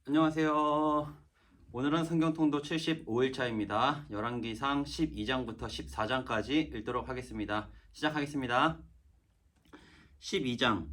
안녕하세요. 오늘은 성경통독 75일차입니다. 열왕기상 12장부터 14장까지 읽도록 하겠습니다. 시작하겠습니다. 12장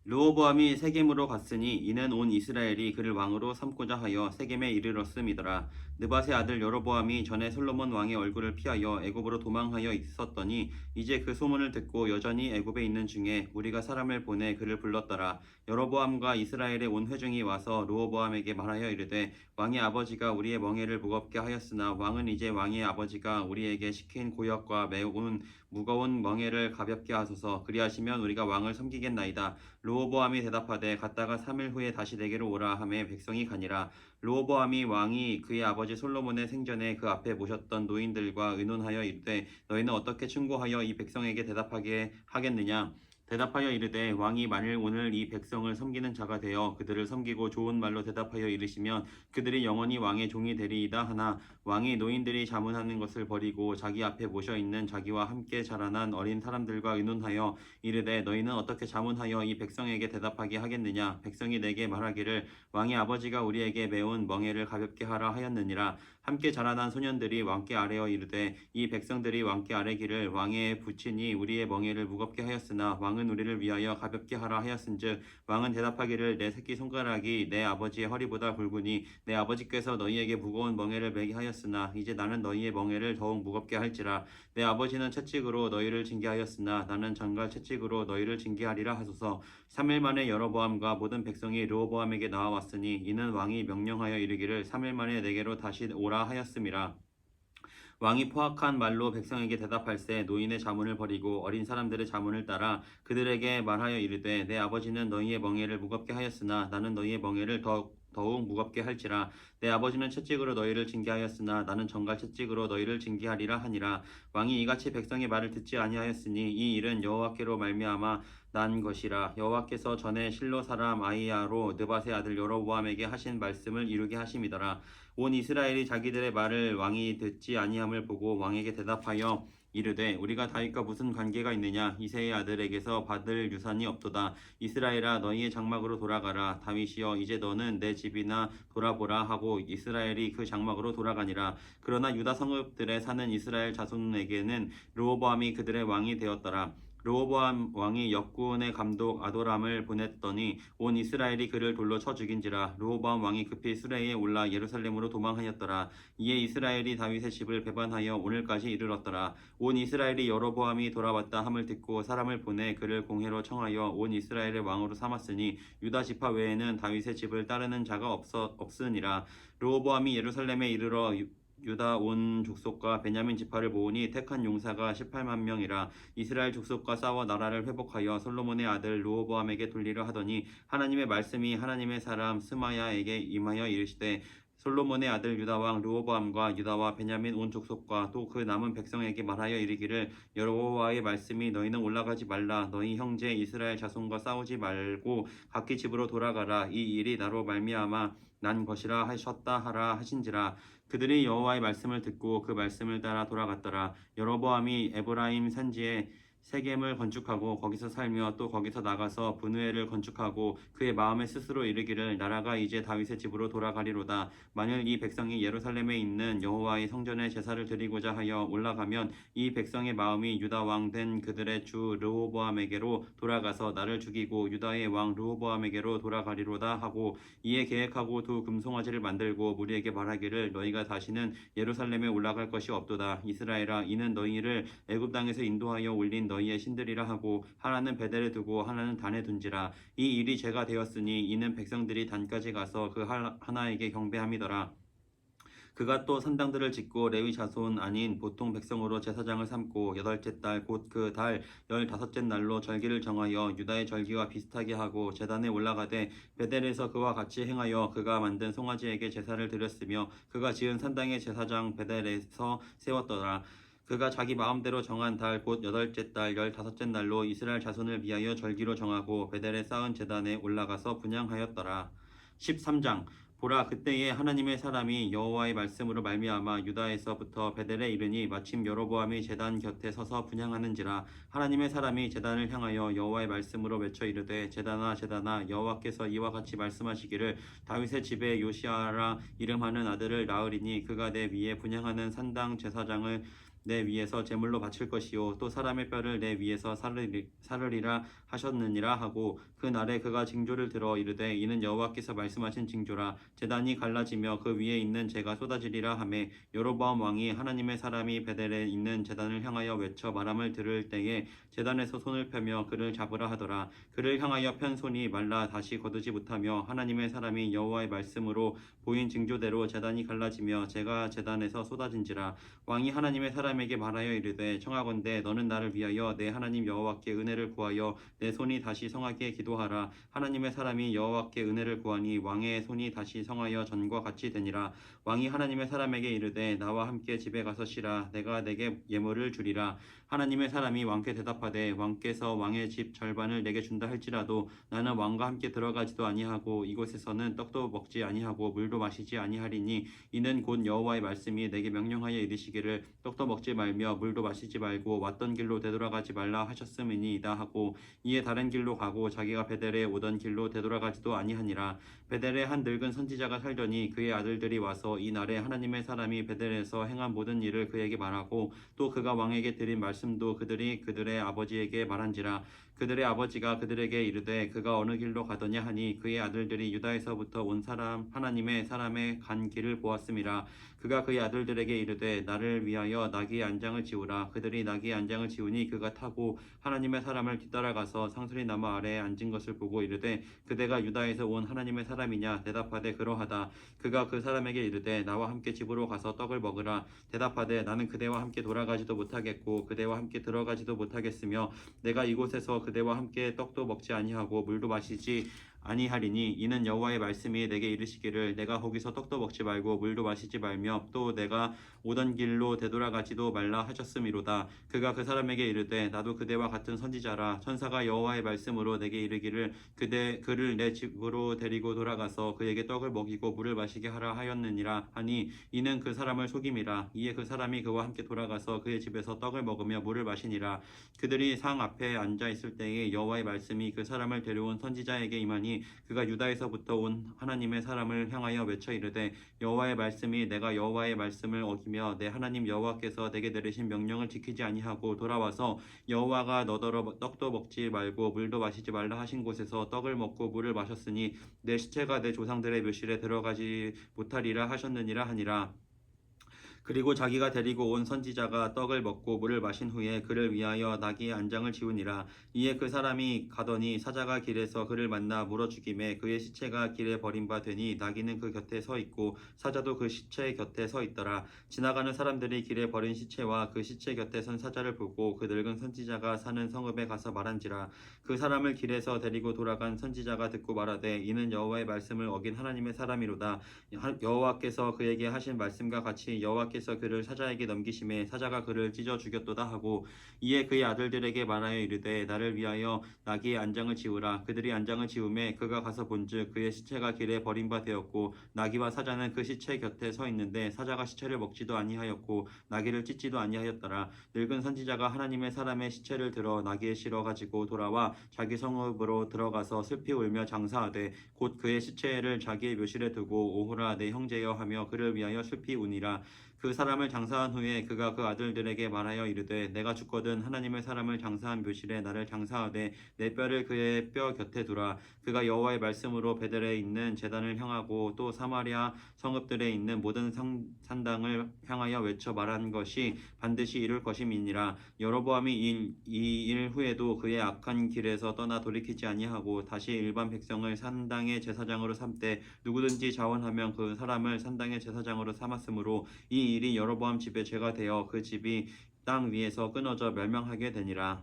르호보암이 세겜으로 갔으니 이는 온 이스라엘이 그를 왕으로 삼고자 하여 세겜에 이르렀음이더라. 느밧의 아들 여로보암이 전에 솔로몬 왕의 얼굴을 피하여 애굽으로 도망하여 있었더니 이제 그 소문을 듣고 여전히 애굽에 있는 중에 우리가 사람을 보내 그를 불렀더라. 여로보암과 이스라엘의 온 회중이 와서 르호보암에게 말하여 이르되 왕의 아버지가 우리의 멍에를 무겁게 하였으나 왕은 이제 왕의 아버지가 우리에게 시킨 고역과 매우 무거운 멍에를 가볍게 하소서. 그리하시면 우리가 왕을 섬기겠나이다. 르호보암이 대답하되 갔다가 3일 후에 다시 내게로 오라 하매 백성이 가니라. 르호보암이 왕이 그의 아버지 솔로몬의 생전에 그 앞에 모셨던 노인들과 의논하여 이르되 너희는 어떻게 충고하여 이 백성에게 대답하게 하겠느냐. 대답하여 이르되 왕이 만일 오늘 이 백성을 섬기는 자가 되어 그들을 섬기고 좋은 말로 대답하여 이르시면 그들이 영원히 왕의 종이 되리이다 하나 왕이 노인들이 자문하는 것을 버리고 자기 앞에 모셔 있는 자기와 함께 자라난 어린 사람들과 의논하여 이르되 너희는 어떻게 자문하여 이 백성에게 대답하게 하겠느냐. 백성이 내게 말하기를 왕의 아버지가 우리에게 메운 멍에를 가볍게 하라 하였느니라. 함께 자라난 소년들이 왕께 아뢰어 이르되 이 백성들이 왕께 아뢰기를 왕의 부친이 우리의 멍에를 무겁게 하였으나 왕은 우리를 위하여 가볍게 하라 하였은즉 왕은 대답하기를 내 새끼 손가락이 내 아버지의 허리보다 굵으니 내 아버지께서 너희에게 무거운 멍에를 매게 하였으나 이제 나는 너희의 멍에를 더욱 무겁게 할지라. 내 아버지는 채찍으로 너희를 징계하였으나 나는 전갈 채찍으로 너희를 징계하리라 하소서. 3일 만에 여로보암과 모든 백성이 르호보암에게 나와왔으니 이는 왕이 명령하여 이르기를 3일 만에 내게로 다시 오라 하였음이라. 왕이 포악한 말로 백성에게 대답할세 노인의 자문을 버리고 어린 사람들의 자문을 따라 그들에게 말하여 이르되 내 아버지는 너희의 멍에를 무겁게 하였으나 나는 너희의 멍에를 더욱 무겁게 할지라. 내 아버지는 채찍으로 너희를 징계하였으나 나는 전갈 채찍으로 너희를 징계하리라 하니라. 왕이 이같이 백성의 말을 듣지 아니하였으니 이 일은 여호와께로 말미암아 난 것이라. 여호와께서 전에 실로 사람 아히야로 느밧의 아들 여로보암에게 하신 말씀을 이루게 하심이더라. 온 이스라엘이 자기들의 말을 왕이 듣지 아니함을 보고 왕에게 대답하여 이르되 우리가 다윗과 무슨 관계가 있느냐. 이새의 아들에게서 받을 유산이 없도다. 이스라엘아 너희의 장막으로 돌아가라. 다윗이여 이제 너는 내 집이나 돌아보라 하고 이스라엘이 그 장막으로 돌아가니라. 그러나 유다 성읍들에 사는 이스라엘 자손에게는 르호보암이 그들의 왕이 되었더라. 르호보암 왕이 역군의 감독 아도람을 보냈더니 온 이스라엘이 그를 돌로 쳐 죽인지라. 르호보암 왕이 급히 수레에 올라 예루살렘으로 도망하였더라. 이에 이스라엘이 다윗의 집을 배반하여 오늘까지 이르렀더라. 온 이스라엘이 여로보암이 돌아왔다 함을 듣고 사람을 보내 그를 공회로 청하여 온 이스라엘의 왕으로 삼았으니 유다 지파 외에는 다윗의 집을 따르는 자가 없으니라. 르호보암이 예루살렘에 이르러 유다 온 족속과 베냐민 지파를 모으니 택한 용사가 18만 명이라. 이스라엘 족속과 싸워 나라를 회복하여 솔로몬의 아들 르호보암에게 돌리려 하더니 하나님의 말씀이 하나님의 사람 스마야에게 임하여 이르시되 솔로몬의 아들 유다 왕 르호보암과 유다와 베냐민 온 족속과 또 그 남은 백성에게 말하여 이르기를 여호와의 말씀이 너희는 올라가지 말라. 너희 형제 이스라엘 자손과 싸우지 말고 각기 집으로 돌아가라. 이 일이 나로 말미암아 난 것이라 하셨다 하라 하신지라. 그들이 여호와의 말씀을 듣고 그 말씀을 따라 돌아갔더라. 여로보암이 에브라임 산지에 세겜을 건축하고 거기서 살며 또 거기서 나가서 분우엘을 건축하고 그의 마음에 스스로 이르기를 나라가 이제 다윗의 집으로 돌아가리로다. 만일 이 백성이 예루살렘에 있는 여호와의 성전에 제사를 드리고자 하여 올라가면 이 백성의 마음이 유다 왕 된 그들의 주 르호보암에게로 돌아가서 나를 죽이고 유다의 왕 르호보암에게로 돌아가리로다 하고 이에 계획하고 두 금송아지를 만들고 무리에게 말하기를 너희가 다시는 예루살렘에 올라갈 것이 없도다. 이스라엘아 이는 너희를 애굽 땅에서 인도하여 올린 너희의 신들이라 하고 하나는 베델에 두고 하나는 단에 둔지라. 이 일이 죄가 되었으니 이는 백성들이 단까지 가서 그 하나에게 경배함이더라. 그가 또 산당들을 짓고 레위 자손 아닌 보통 백성으로 제사장을 삼고 여덟째 달 곧 그 달 15째 날로 절기를 정하여 유다의 절기와 비슷하게 하고 제단에 올라가되 베델에서 그와 같이 행하여 그가 만든 송아지에게 제사를 드렸으며 그가 지은 산당의 제사장 베델에서 세웠더라. 그가 자기 마음대로 정한 달 곧 여덟째 달 15째 날로 이스라엘 자손을 위하여 절기로 정하고 베델에 쌓은 제단에 올라가서 분향하였더라. 13장 보라, 그때에 하나님의 사람이 여호와의 말씀으로 말미암아 유다에서부터 베델에 이르니 마침 여로보암이 제단 곁에 서서 분향하는지라. 하나님의 사람이 제단을 향하여 여호와의 말씀으로 외쳐 이르되 제단아 제단아, 여호와께서 이와 같이 말씀하시기를 다윗의 집에 요시아라 이름하는 아들을 낳으리니 그가 내 위에 분향하는 산당 제사장을 내 위에서 제물로 바칠 것이요 또 사람의 뼈를 내 위에서 사르리라 하셨느니라 하고, 그 날에 그가 징조를 들어 이르되 이는 여호와께서 말씀하신 징조라. 제단이 갈라지며 그 위에 있는 재가 쏟아지리라 하매, 여로보암 왕이 하나님의 사람이 베델에 있는 제단을 향하여 외쳐 말함을 들을 때에 제단에서 손을 펴며 그를 잡으라 하더라. 그를 향하여 편 손이 말라 다시 거두지 못하며 하나님의 사람이 여호와의 말씀으로 보인 징조대로 제단이 갈라지며 재가 제단에서 쏟아진지라. 왕이 하나님의 사람에게 말하여 이르되 청하건대 너는 나를 위하여 내 하나님 여호와께 은혜를 구하여 내 손이 다시 성하게 기도하라. 하나님의 사람이 여호와께 은혜를 구하니 왕의 손이 다시 성하여 전과 같이 되니라. 왕이 하나님의 사람에게 이르되 나와 함께 집에 가서 쉬라. 내가 내게 예물을 주리라. 하나님의 사람이 왕께 대답하되 왕께서 왕의 집 절반을 내게 준다 할지라도 나는 왕과 함께 들어가지도 아니하고 이곳에서는 떡도 먹지 아니하고 물도 마시지 아니하리니 이는 곧 여호와의 말씀이 내게 명령하여 이르시기를 떡도 먹지 말며 물도 마시지 말고 왔던 길로 되돌아가지 말라 하셨음이니이다 하고, 이에 다른 길로 가고 자기가 베델에 오던 길로 되돌아가지도 아니하니라. 베델에 한 늙은 선지자가 살더니 그의 아들들이 와서 이 날에 하나님의 사람이 베델에서 행한 모든 일을 그에게 말하고 또 그가 왕에게 드린 말씀도 그들이 그들의 아버지에게 말한지라. 그들의 아버지가 그들에게 이르되 그가 어느 길로 가더냐 하니 그의 아들들이 유다에서부터 온 사람 하나님의 사람의 간 길을 보았음이라. 그가 그의 아들들에게 이르되 나를 위하여 나귀의 안장을 지우라. 그들이 나귀의 안장을 지우니 그가 타고 하나님의 사람을 뒤따라가서 상수리 나무 아래에 앉은 것을 보고 이르되 그대가 유다에서 온 하나님의 사람이냐. 대답하되 그러하다. 그가 그 사람에게 이르되 나와 함께 집으로 가서 떡을 먹으라. 대답하되 나는 그대와 함께 돌아가지도 못하겠고 그대와 함께 들어가지도 못하겠으며 내가 이곳에서 그대와 함께 떡도 먹지 아니하고 물도 마시지 아니하리니 이는 여호와의 말씀이 내게 이르시기를 내가 거기서 떡도 먹지 말고 물도 마시지 말며 또 내가 오던 길로 되돌아가지도 말라 하셨음이로다. 그가 그 사람에게 이르되 나도 그대와 같은 선지자라. 천사가 여호와의 말씀으로 내게 이르기를 그를 내 집으로 데리고 돌아가서 그에게 떡을 먹이고 물을 마시게 하라 하였느니라 하니, 이는 그 사람을 속임이라. 이에 그 사람이 그와 함께 돌아가서 그의 집에서 떡을 먹으며 물을 마시니라. 그들이 상 앞에 앉아 있을 때에 여호와의 말씀이 그 사람을 데려온 선지자에게 임하니 그가 유다에서부터 온 하나님의 사람을 향하여 외쳐 이르되 여호와의 말씀이 내가 여호와의 말씀을 어기며 내 하나님 여호와께서 내게 내리신 명령을 지키지 아니하고 돌아와서 여호와가 너더러 떡도 먹지 말고 물도 마시지 말라 하신 곳에서 떡을 먹고 물을 마셨으니 내 시체가 내 조상들의 묘실에 들어가지 못하리라 하셨느니라 하니라. 그리고 자기가 데리고 온 선지자가 떡을 먹고 물을 마신 후에 그를 위하여 나귀의 안장을 지우니라. 이에 그 사람이 가더니 사자가 길에서 그를 만나 물어 죽임에 그의 시체가 길에 버린 바 되니 나귀는 그 곁에 서 있고 사자도 그 시체 곁에 서 있더라. 지나가는 사람들이 길에 버린 시체와 그 시체 곁에 선 사자를 보고 그 늙은 선지자가 사는 성읍에 가서 말한지라. 그 사람을 길에서 데리고 돌아간 선지자가 듣고 말하되 이는 여호와의 말씀을 어긴 하나님의 사람이로다. 여호와께서 그에게 하신 말씀과 같이 여호와께서 그를 사자에게 넘기심에 사자가 그를 찢어 죽였도다 하고, 이에 그의 아들들에게 말하여 이르되 나를 위하여 나귀의 안장을 지우라. 그들이 안장을 지우매 그가 가서 본즉 그의 시체가 길에 버린 바 되었고 나귀와 사자는 그 시체 곁에 서 있는데 사자가 시체를 먹지도 아니하였고 나귀를 찢지도 아니하였더라. 늙은 선지자가 하나님의 사람의 시체를 들어 나귀에 실어 가지고 돌아와 자기 성읍으로 들어가서 슬피 울며 장사하되 곧 그의 시체를 자기의 묘실에 두고 오호라 내 형제여 하며 그를 위하여 슬피 우니라. 그 사람을 장사한 후에 그가 그 아들들에게 말하여 이르되 내가 죽거든 하나님의 사람을 장사한 묘실에 나를 장사하되 내 뼈를 그의 뼈 곁에 두라. 그가 여호와의 말씀으로 베델에 있는 제단을 향하고 또 사마리아 성읍들에 있는 모든 산당을 향하여 외쳐 말한 것이 반드시 이룰 것임이니라. 여로보암이 이 일 후에도 그의 악한 길에서 떠나 돌이키지 아니하고 다시 일반 백성을 산당의 제사장으로 삼되 누구든지 자원하면 그 사람을 산당의 제사장으로 삼았으므로 이 일이 여로보암 집의 죄가 되어 그 집이 땅 위에서 끊어져 멸망하게 되니라.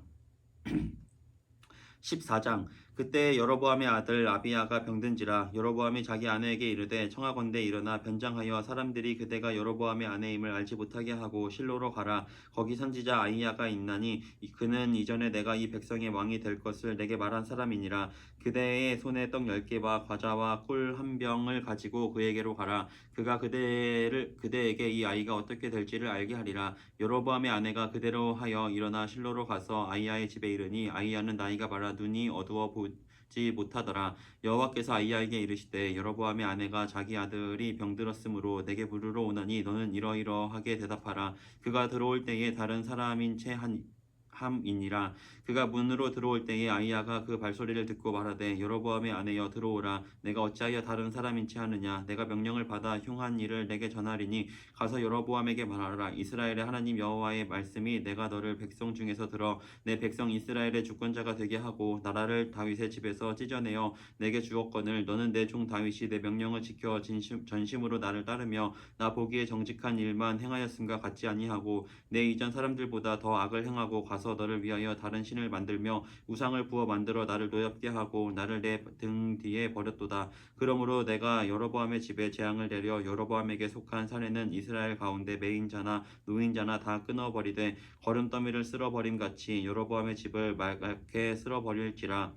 14장. 그때 여로보암의 아들 아비야가 병든지라 여로보암이 자기 아내에게 이르되 청하건대 일어나 변장하여 사람들이 그대가 여로보암의 아내임을 알지 못하게 하고 실로로 가라. 거기 선지자 아이야가 있나니 그는 이전에 내가 이 백성의 왕이 될 것을 내게 말한 사람이니라. 그대의 손에 떡 10개와 과자와 꿀 한 병을 가지고 그에게로 가라. 그가 그대에게 이 아이가 어떻게 될지를 알게 하리라. 여로보암의 아내가 그대로 하여 일어나 실로로 가서 아이야의 집에 이르니 아이야는 나이가 많아 눈이 어두워 보지 못하더라. 여호와께서 아이야에게 이르시되 여로보암의 아내가 자기 아들이 병들었으므로 내게 부르러 오나니 너는 이러이러하게 대답하라. 그가 들어올 때에 다른 사람인 채 함이니라. 그가 문으로 들어올 때에 아이야가 그 발소리를 듣고 말하되 여로보암의 아내여 들어오라. 내가 어찌하여 다른 사람인 채 하느냐. 내가 명령을 받아 흉한 일을 내게 전하리니 가서 여로보암에게 말하라. 이스라엘의 하나님 여호와의 말씀이 내가 너를 백성 중에서 들어 내 백성 이스라엘의 주권자가 되게 하고 나라를 다윗의 집에서 찢어내어 내게 주었거늘 너는 내 종 다윗이 내 명령을 지켜 전심으로 나를 따르며 나 보기에 정직한 일만 행하였음과 같지 아니하고 내 이전 사람들보다 더 악을 행하고 가서 너를 위하여 다른 신을 만들며 우상을 부어 만들어 나를 노엽게 하고 나를 내 등 뒤에 버렸도다. 그러므로 내가 여로보암의 집에 재앙을 내려 여로보암에게 속한 산에는 이스라엘 가운데 매인자나 노인자나 다 끊어버리되 거름더미를 쓸어버림 같이 여로보암의 집을 맑게 쓸어버릴지라.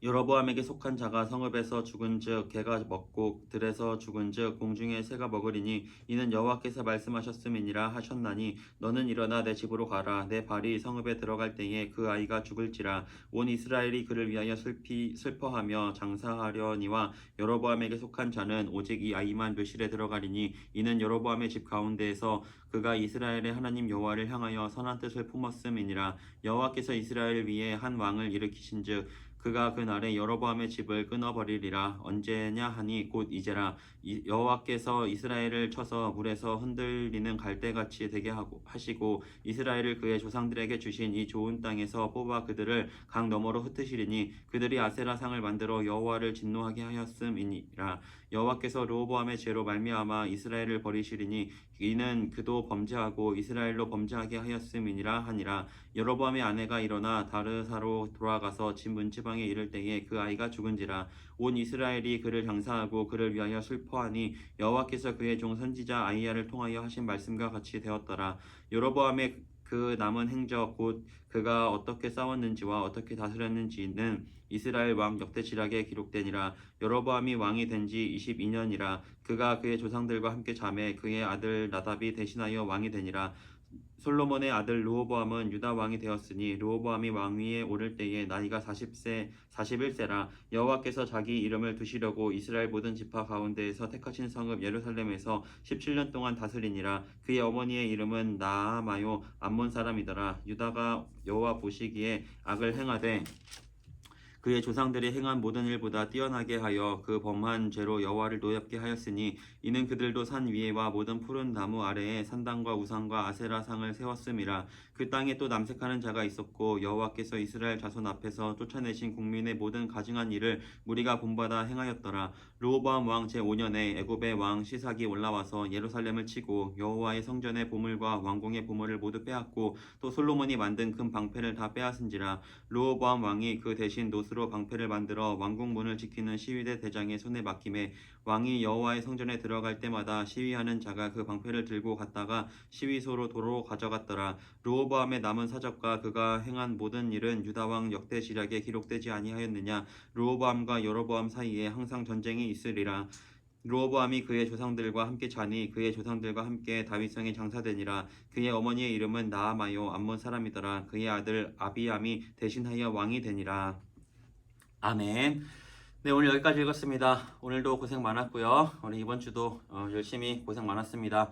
여로보암에게 속한 자가 성읍에서 죽은즉 개가 먹고 들에서 죽은즉 공중의 새가 먹으리니 이는 여호와께서 말씀하셨음이니라 하셨나니 너는 일어나 내 집으로 가라. 내 발이 성읍에 들어갈 때에 그 아이가 죽을지라. 온 이스라엘이 그를 위하여 슬퍼하며 장사하려니와 여로보암에게 속한 자는 오직 이 아이만 묘실에 들어가리니 이는 여로보암의 집 가운데에서 그가 이스라엘의 하나님 여호와를 향하여 선한 뜻을 품었음이니라. 여호와께서 이스라엘 위에 한 왕을 일으키신즉 그가 그날에 여로보암의 집을 끊어버리리라. 언제냐 하니 곧 이제라. 여호와께서 이스라엘을 쳐서 물에서 흔들리는 갈대같이 되게 하시고 이스라엘을 그의 조상들에게 주신 이 좋은 땅에서 뽑아 그들을 강 너머로 흩으시리니 그들이 아세라 상을 만들어 여호와를 진노하게 하였음이니라. 여호와께서 르호보암의 죄로 말미암아 이스라엘을 버리시리니 이는 그도 범죄하고 이스라엘로 범죄하게 하였음이니라 하니라. 여로보암의 아내가 일어나 다르사로 돌아가서 집 문지방에 이를 때에 그 아이가 죽은지라. 온 이스라엘이 그를 장사하고 그를 위하여 슬퍼하니 여호와께서 그의 종 선지자 아이야를 통하여 하신 말씀과 같이 되었더라. 여로보암의 그 남은 행적 곧 그가 어떻게 싸웠는지와 어떻게 다스렸는지는 이스라엘 왕 역대지략에 기록되니라. 여로보암이 왕이 된 지 22년이라. 그가 그의 조상들과 함께 자매 그의 아들 나답이 대신하여 왕이 되니라. 솔로몬의 아들 르호보암은 유다 왕이 되었으니 르호보암이 왕위에 오를 때에 나이가 41세라. 여호와께서 자기 이름을 두시려고 이스라엘 모든 지파 가운데에서 택하신 성읍 예루살렘에서 17년 동안 다스리니라. 그의 어머니의 이름은 나아마요 암몬 사람이더라. 유다가 여호와 보시기에 악을 행하되 그의 조상들이 행한 모든 일보다 뛰어나게 하여 그 범한 죄로 여호와를 노엽게 하였으니 이는 그들도 산 위에와 모든 푸른 나무 아래에 산당과 우상과 아세라상을 세웠음이라. 그 땅에 또 남색하는 자가 있었고 여호와께서 이스라엘 자손 앞에서 쫓아내신 국민의 모든 가증한 일을 무리가 본받아 행하였더라. 르호보암 왕 제5년에 애굽의 왕 시삭이 올라와서 예루살렘을 치고 여호와의 성전의 보물과 왕궁의 보물을 모두 빼앗고 또 솔로몬이 만든 금 방패를 다 빼앗은지라. 르호보암 왕이 그 대신 노스로 방패를 만들어 왕궁 문을 지키는 시위대 대장의 손에 맡김에 왕이 여호와의 성전에 들어갈 때마다 시위하는 자가 그 방패를 들고 갔다가 시위소로 도로 가져갔더라. 르호보암의 남은 사적과 그가 행한 모든 일은 유다 왕 역대지략에 기록되지 아니하였느냐. 르호보암과 여로보암 사이에 항상 전쟁이 있으리라. 르호보암이 그의 조상들과 함께 자니 그의 조상들과 함께 다윗성에 장사되니라. 그의 어머니의 이름은 나아마요 암몬 사람이더라. 그의 아들 아비암이 대신하여 왕이 되니라. 아멘. 네, 오늘 여기까지 읽었습니다. 오늘도 고생 많았고요. 우리 이번 주도 열심히 고생 많았습니다.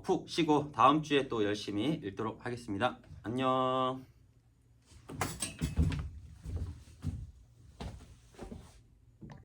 푹 쉬고 다음 주에 또 열심히 읽도록 하겠습니다. 안녕.